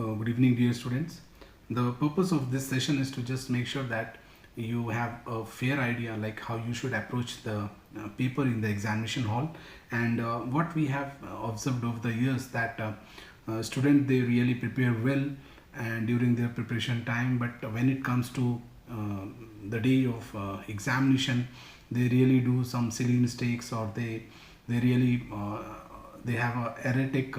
Good evening, dear students. The purpose of this session is to just make sure that you have a fair idea like how you should approach the paper in the examination hall, and what we have observed over the years that students, they really prepare well and during their preparation time, but when it comes to the day of examination, they really do some silly mistakes, or they really they have a erratic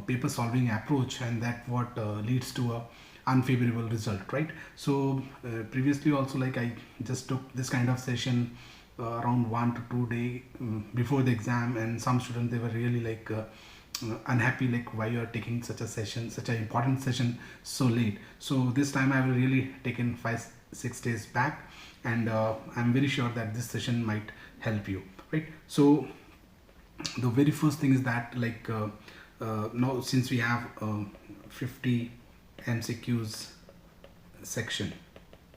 paper solving approach, and that what leads to a unfavorable result, right? So previously also, like, I just took this kind of session around 1 to 2 day before the exam, and some students, they were really like unhappy, like, why you are taking such a session, such an important session, so late. So this time I will really taken 5-6 days back, and I'm very sure that this session might help you, right? So the very first thing is that, like, now since we have 50 MCQs section,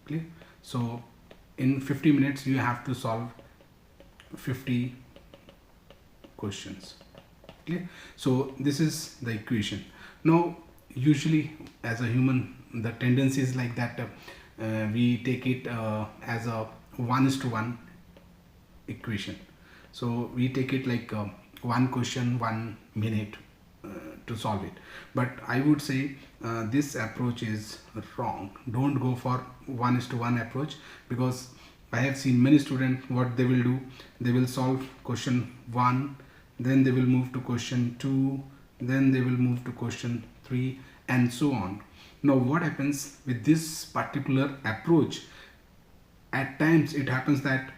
clear? So in 50 minutes you have to solve 50 questions, clear? So this is the equation. Now usually as a human, the tendency is like that we take it as a 1:1 equation. So we take it like one question 1 minute to solve it. But I would say this approach is wrong. Don't go for 1:1 approach, because I have seen many students, what they will do, they will solve question 1, then they will move to question 2, then they will move to question 3, and so on. Now what happens with this particular approach, at times it happens that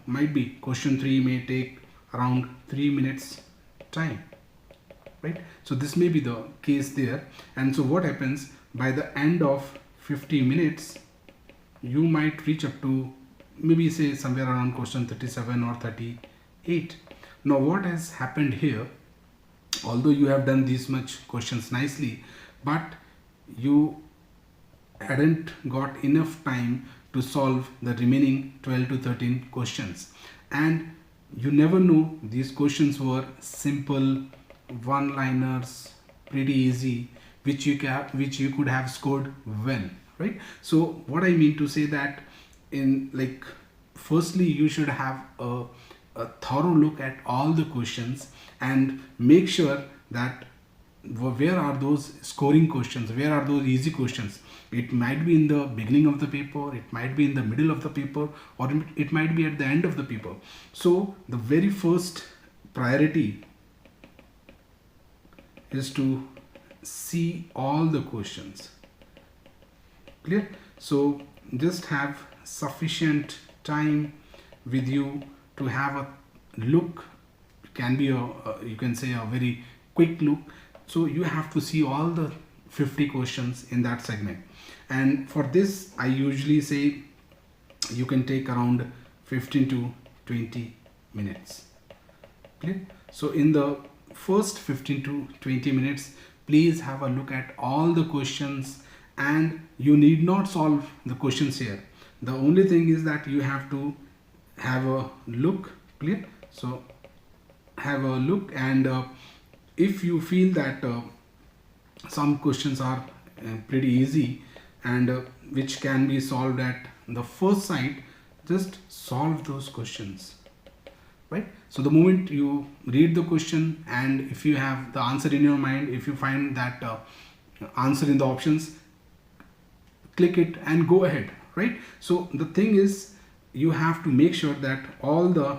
might be question 3 may take around 3 minutes time, right? So this may be the case there. And so what happens, by the end of 50 minutes you might reach up to maybe say somewhere around question 37 or 38. Now what has happened here, although you have done these much questions nicely, but you hadn't got enough time to solve the remaining 12 to 13 questions, and you never know, these questions were simple one-liners, pretty easy, which you could have scored well, right? So what I mean to say that, in like, firstly you should have a thorough look at all the questions and make sure that where are those scoring questions, where are those easy questions. It might be in the beginning of the paper, it might be in the middle of the paper, or it might be at the end of the paper. So the very first priority is to see all the questions, clear? So just have sufficient time with you to have a look. It can be you can say a very quick look. So you have to see all the 50 questions in that segment, and for this I usually say you can take around 15 to 20 minutes, clear? So in the first 15 to 20 minutes, please have a look at all the questions, and you need not solve the questions here. The only thing is that you have to have a look, clear? So have a look, and if you feel that some questions are pretty easy and which can be solved at the first sight, just solve those questions, right? So the moment you read the question, and if you have the answer in your mind, if you find that answer in the options, click it and go ahead, right? So the thing is, you have to make sure that all the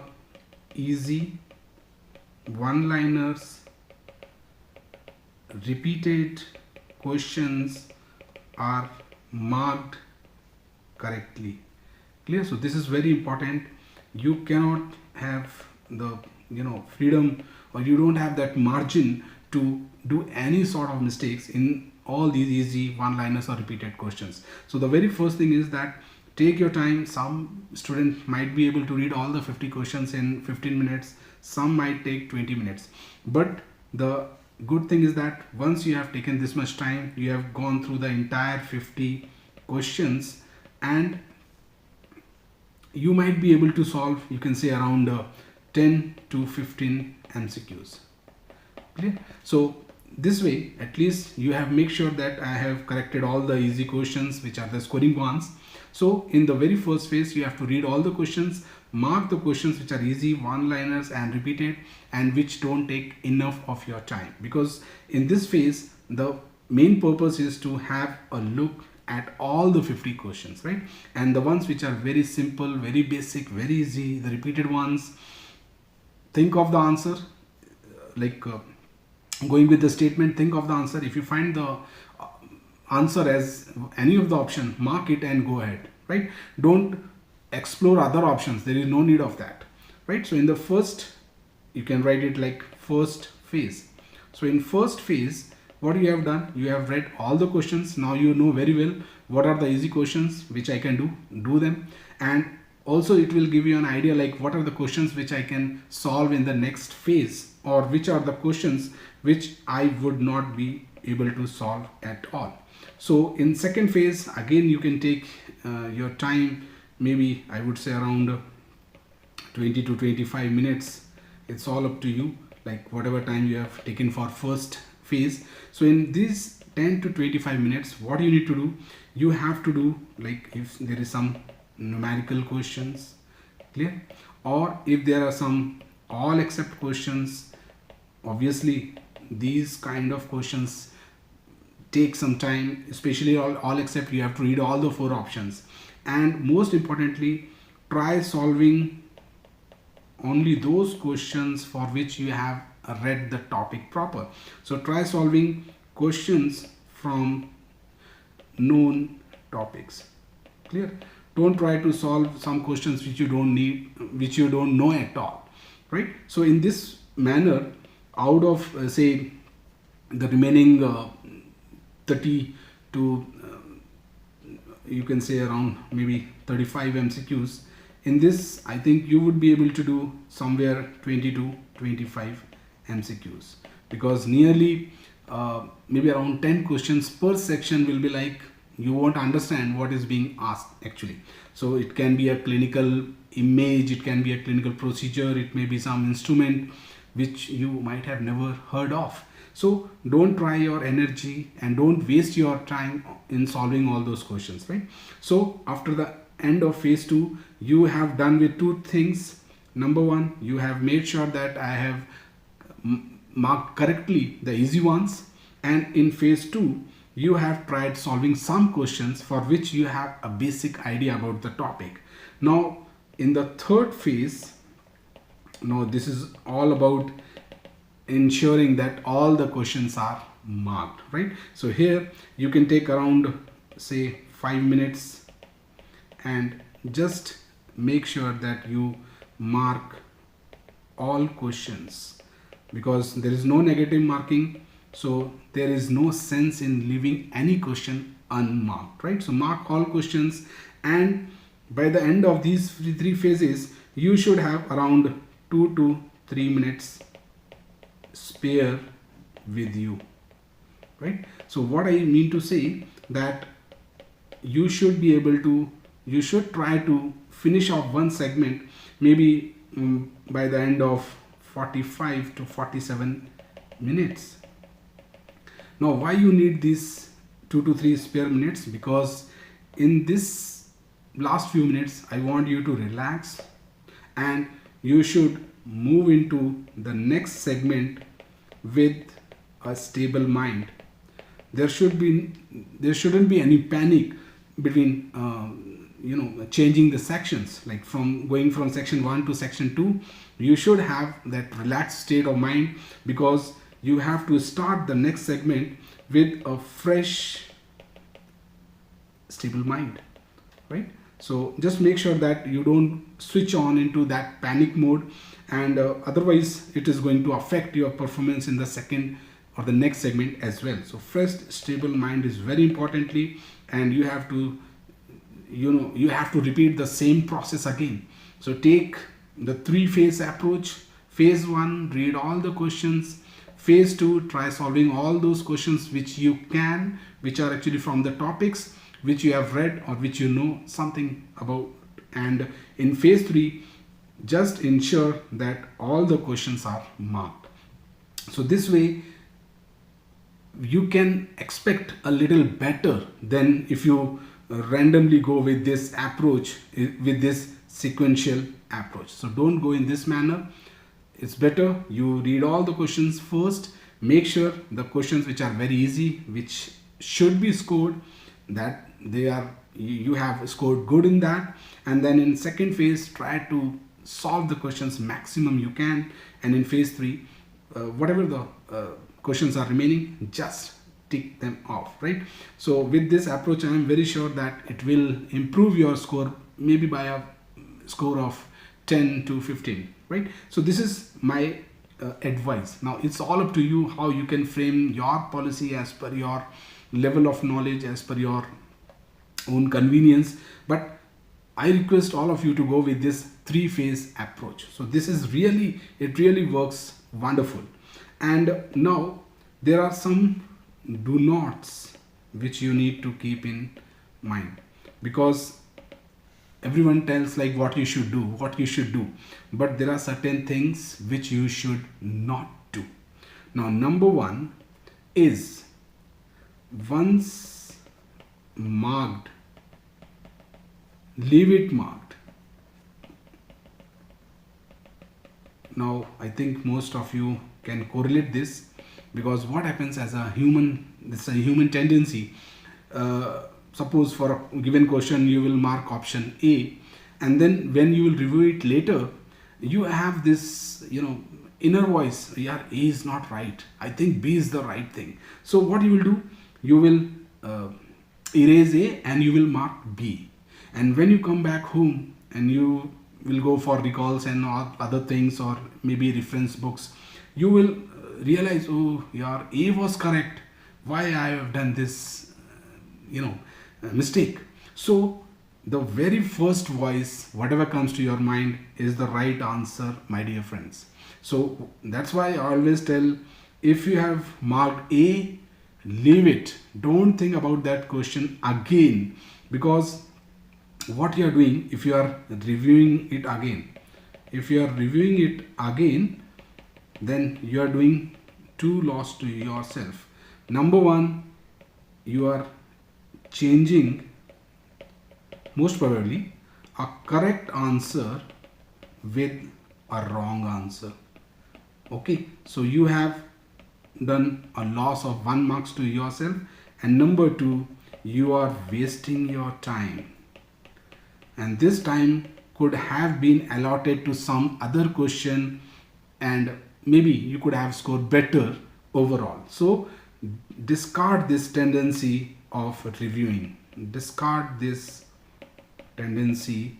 easy one-liners, repeated questions are marked correctly, clear? So this is very important. You cannot have the freedom, or you don't have that margin to do any sort of mistakes in all these easy one-liners or repeated questions. So the very first thing is that take your time. Some student might be able to read all the 50 questions in 15 minutes, some might take 20 minutes, but the good thing is that once you have taken this much time, you have gone through the entire 50 questions, and you might be able to solve, you can say, around 10 to 15 MCQs, clear? So this way at least you have make sure that I have corrected all the easy questions which are the scoring ones. So in the very first phase you have to read all the questions, mark the questions which are easy, one liners and repeated, and which don't take enough of your time, because in this phase the main purpose is to have a look at all the 50 questions, right? And the ones which are very simple, very basic, very easy, the repeated ones, think of the answer, like going with the statement, think of the answer. If you find the answer as any of the option, mark it and go ahead, right? Don't explore other options, there is no need of that, right? So in the first, you can write it like first phase. So in first phase, what you have done, you have read all the questions. Now you know very well what are the easy questions which I can do them, and also it will give you an idea like what are the questions which I can solve in the next phase, or which are the questions which I would not be able to solve at all. So in second phase, again you can take your time, maybe I would say around 20 to 25 minutes. It's all up to you, like whatever time you have taken for first phase. So in these 10 to 25 minutes, what you need to do, you have to do, like if there is some numerical questions, clear, or if there are some all except questions, obviously these kind of questions take some time, especially all except you have to read all the 4 options. And most importantly, try solving only those questions for which you have read the topic proper. So try solving questions from known topics, clear. Don't try to solve some questions which you don't need, which you don't know at all, right? So in this manner, out of say the remaining 30 to you can say around maybe 35 MCQs, in this I think you would be able to do somewhere 20 to 25 MCQs, because nearly maybe around 10 questions per section will be like you won't understand what is being asked actually. So it can be a clinical image, it can be a clinical procedure, it may be some instrument which you might have never heard of. So don't try your energy and don't waste your time in solving all those questions, right? So after the end of phase 2, you have done with 2 things. Number 1, you have made sure that I have marked correctly the easy ones, and in phase 2 you have tried solving some questions for which you have a basic idea about the topic. Now in the third phase, now this is all about ensuring that all the questions are marked, right? So here you can take around say 5 minutes and just make sure that you mark all questions, because there is no negative marking, so there is no sense in leaving any question unmarked, right? So mark all questions, and by the end of these 3 phases you should have around 2 to 3 minutes spare with you, right? So what I mean to say that you should be able to, you should try to finish off one segment maybe by the end of 45 to 47 minutes. Now why you need these 2 to 3 spare minutes? Because in this last few minutes I want you to relax and you should move into the next segment with a stable mind. There shouldn't be any panic between changing the sections, like from going from section 1 to section 2. You should have that relaxed state of mind, because you have to start the next segment with a fresh stable mind, right? So just make sure that you don't switch on into that panic mode, and otherwise it is going to affect your performance in the second or the next segment as well. So fresh stable mind is very importantly, and you have to repeat the same process again. So take the 3-phase approach. Phase 1, read all the questions. Phase 2, try solving all those questions which you can, which are actually from the topics which you have read or which you know something about. And in phase 3, just ensure that all the questions are marked. So this way you can expect a little better than if you randomly go with this approach, with this sequential approach. So don't go in this manner. It's better you read all the questions first. Make sure the questions which are very easy, which should be scored, that they are, you have scored good in that. And then in second phase, try to solve the questions maximum you can. And in phase 3, whatever the questions are remaining, just tick them off, right? So with this approach, I am very sure that it will improve your score, maybe by a score of 10 to 15, right? So this is my advice. Now it's all up to you how you can frame your policy as per your level of knowledge, as per your own convenience. But I request all of you to go with this 3-phase approach. So this is really, it really works wonderful. And now there are some do nots which you need to keep in mind, because everyone tells like what you should do, but there are certain things which you should not do. Now number 1 is, once marked, leave it marked. Now I think most of you can correlate this, because what happens as a human, this is a human tendency. Suppose for a given question you will mark option A, and then when you will review it later, you have this, inner voice, yeah, A is not right, I think B is the right thing. So what you will do, you will erase A and you will mark B. And when you come back home and you will go for recalls and other things, or maybe reference books, you will realize, oh, your A was correct, why I have done this mistake. So the very first voice, whatever comes to your mind, is the right answer, my dear friends. So that's why I always tell, if you have marked A, leave it, don't think about that question again. Because what you are doing, if you are reviewing it again, then you are doing 2 loss to yourself. Number 1, you are changing, most probably, a correct answer with a wrong answer. Okay, so you have done a loss of 1 marks to yourself. And number 2, you are wasting your time, and this time could have been allotted to some other question, and maybe you could have scored better overall. So discard this tendency of reviewing. Discard this tendency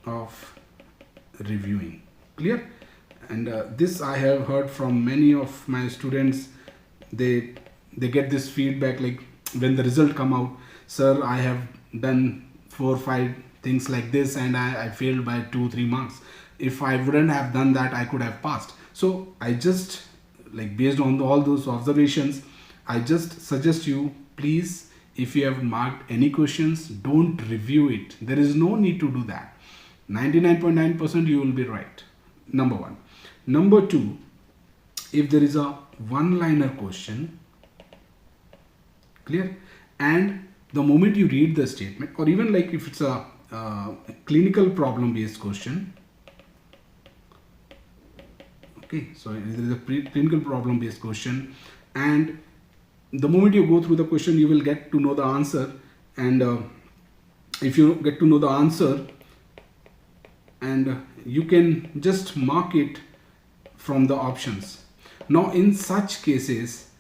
of reviewing. Clear? And this I have heard from many of my students. They get this feedback, like when the result come out, sir, I have done 4 or 5 things like this and I failed by 2-3 marks. If I wouldn't have done that, I could have passed. So I just, like, based on all those observations, I just suggest you, please, if you have marked any questions, don't review it. There is no need to do that. 99.9% you will be right. Number 1. Number 2, if there is a one-liner question, clear, and the moment you read the statement, or even like if it's a clinical problem based question, okay, so there is a clinical problem based question, and the moment you go through the question, you will get to know the answer. And if you get to know the answer, and you can just mark it from the options. Now in such cases,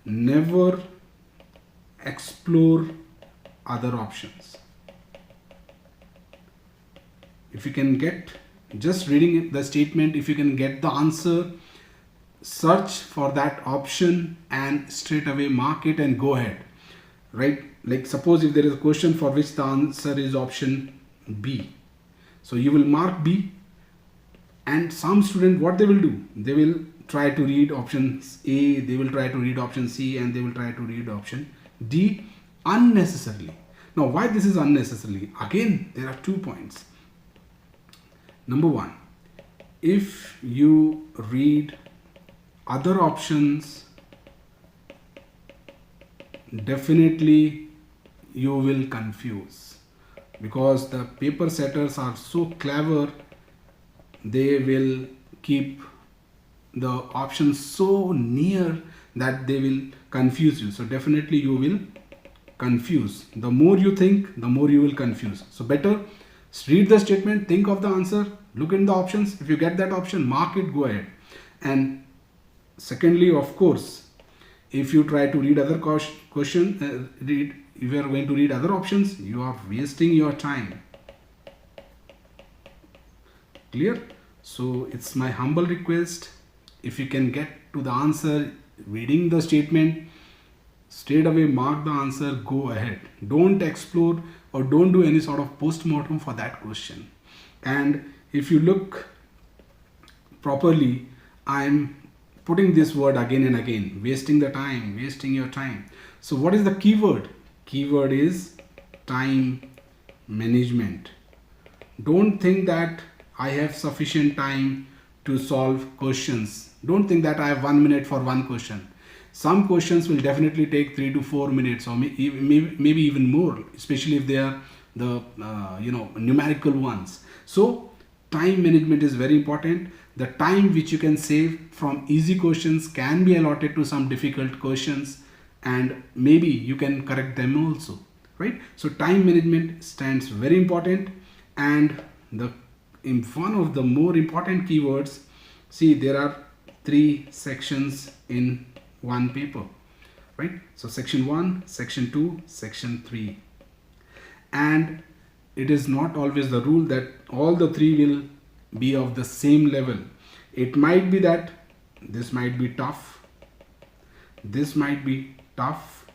never explore other options. If you can get, just reading the statement, if you can get the answer, search for that option and straight away mark it and go ahead, right? Like suppose if there is a question for which the answer is option B, so you will mark B. And some student, what they will do, they will try to read options A, they will try to read option C, and they will try to read option D unnecessarily. Now why this is unnecessarily? Again, there are 2 points. Number 1, if you read other options definitely you will confuse, because the paper setters are so clever. They will keep the options so near that they will confuse you. So definitely you will confuse. The more you think, the more you will confuse. So better read the statement, think of the answer, look in the options. If you get that option, mark it, go ahead. And secondly, of course, if you try to read other if you are going to read other options, you are wasting your time. Clear? So it's my humble request, if you can get to the answer reading the statement, straight away mark the answer, go ahead. Don't explore or don't do any sort of post-mortem for that question. And if you look properly, I'm putting this word again and again, wasting the time, wasting your time. So what is the keyword? Keyword is time management. Don't think that I have sufficient time to solve questions. Don't think that I have 1 minute for one question. Some questions will definitely take 3 to 4 minutes, or maybe even more, especially if they are the numerical ones. So time management is very important. The time which you can save from easy questions can be allotted to some difficult questions, and maybe you can correct them also, right? So time management stands very important. And in one of the more important keywords, see, there are 3 sections in one paper, right? So section 1, section 2, section 3. And it is not always the rule that all the 3 will be of the same level. It might be that this might be tough, this might be tough,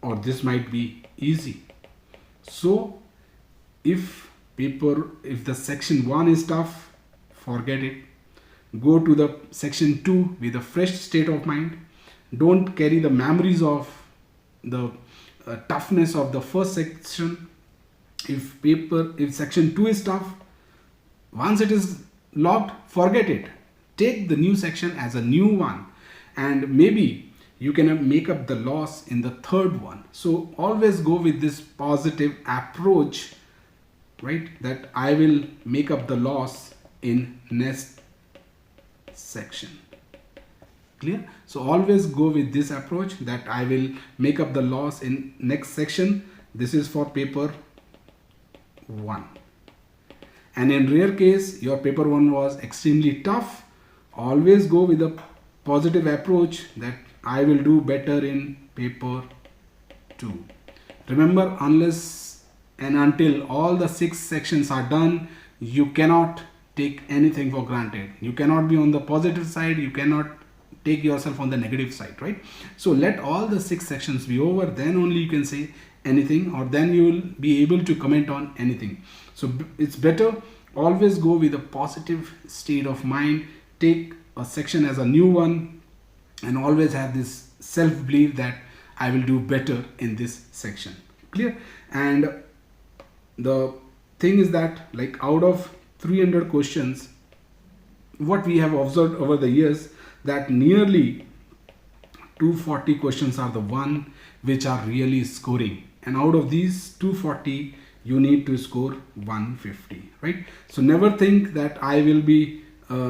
or this might be easy. So if the section 1 is tough, forget it. Go to the section 2 with a fresh state of mind. Don't carry the memories of the toughness of the first section. If section 2 is tough, once it is locked, forget it. Take the new section as a new one, and maybe you can make up the loss in the third one. So always go with this positive approach, right? That I will make up the loss in next section. Clear? So always go with this approach, that I will make up the loss in next section. This is for paper 1. And in rare case your paper 1 was extremely tough, always go with a positive approach that I will do better in paper 2. Remember, unless and until all the 6 sections are done, you cannot take anything for granted. You cannot be on the positive side, you cannot take yourself on the negative side, right? So let all the 6 sections be over, then only you can say anything, or then you will be able to comment on anything. So it's better, always go with a positive state of mind. Take a section as a new one, and always have this self-belief that I will do better in this section. Clear? And the thing is that, like, out of 300 questions, what we have observed over the years, that nearly 240 questions are the one which are really scoring, and out of these 240 you need to score 150, right? So never think that I will be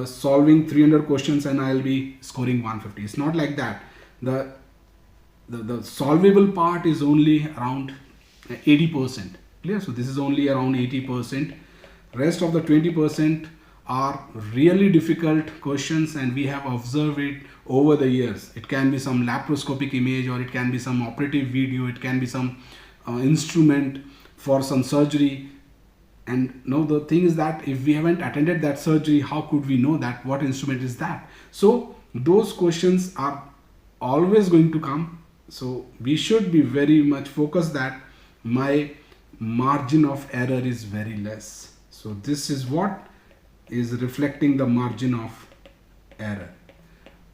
solving 300 questions and I'll be scoring 150. It's not like that. The solvable part is only around 80%. Clear? So this is only around 80%. Rest of the 20% are really difficult questions, and we have observed it over the years. It can be some laparoscopic image, or it can be some operative video, it can be some instrument for some surgery. And now the thing is that if we haven't attended that surgery, how could we know that what instrument is that? So those questions are always going to come. So we should be very much focused that my margin of error is very less. So this is what is reflecting the margin of error.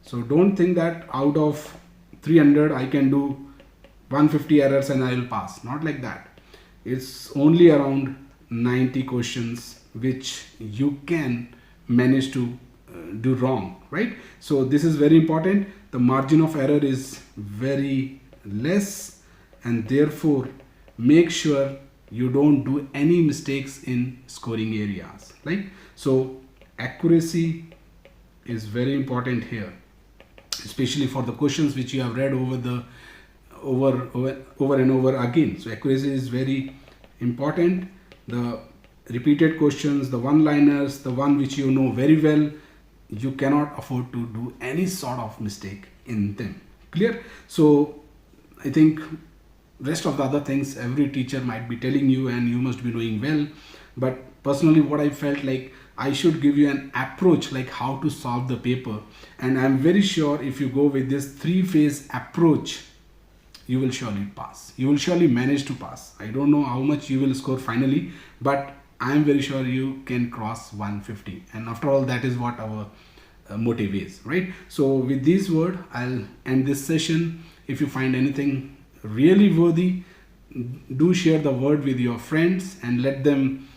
So don't think that out of 300 I can do 150 errors and I will pass. Not like that. It's only around 90 questions which you can manage to do wrong, right? So this is very important. the margin of error is very less, and therefore make sure you don't do any mistakes in scoring areas, right? So accuracy is very important here, especially for the questions which you have read over and over again. So accuracy is very important. The repeated questions, the one-liners, the one which you know very well, you cannot afford to do any sort of mistake in them. Clear? So I think rest of the other things every teacher might be telling you and you must be doing well, but personally what I felt like, I should give you an approach like how to solve the paper, and I'm very sure if you go with this 3-phase approach, you will surely pass. You will surely manage to pass. I don't know how much you will score finally, but I am very sure you can cross 150, and after all, that is what our motive is, right? So with these words, I'll end this session. If you find anything really worthy, do share the word with your friends and let them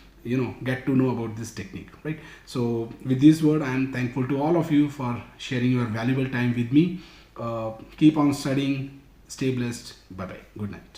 get to know about this technique, right? So with this word, I am thankful to all of you for sharing your valuable time with me. Keep on studying. Stay blessed. Bye bye. Good night.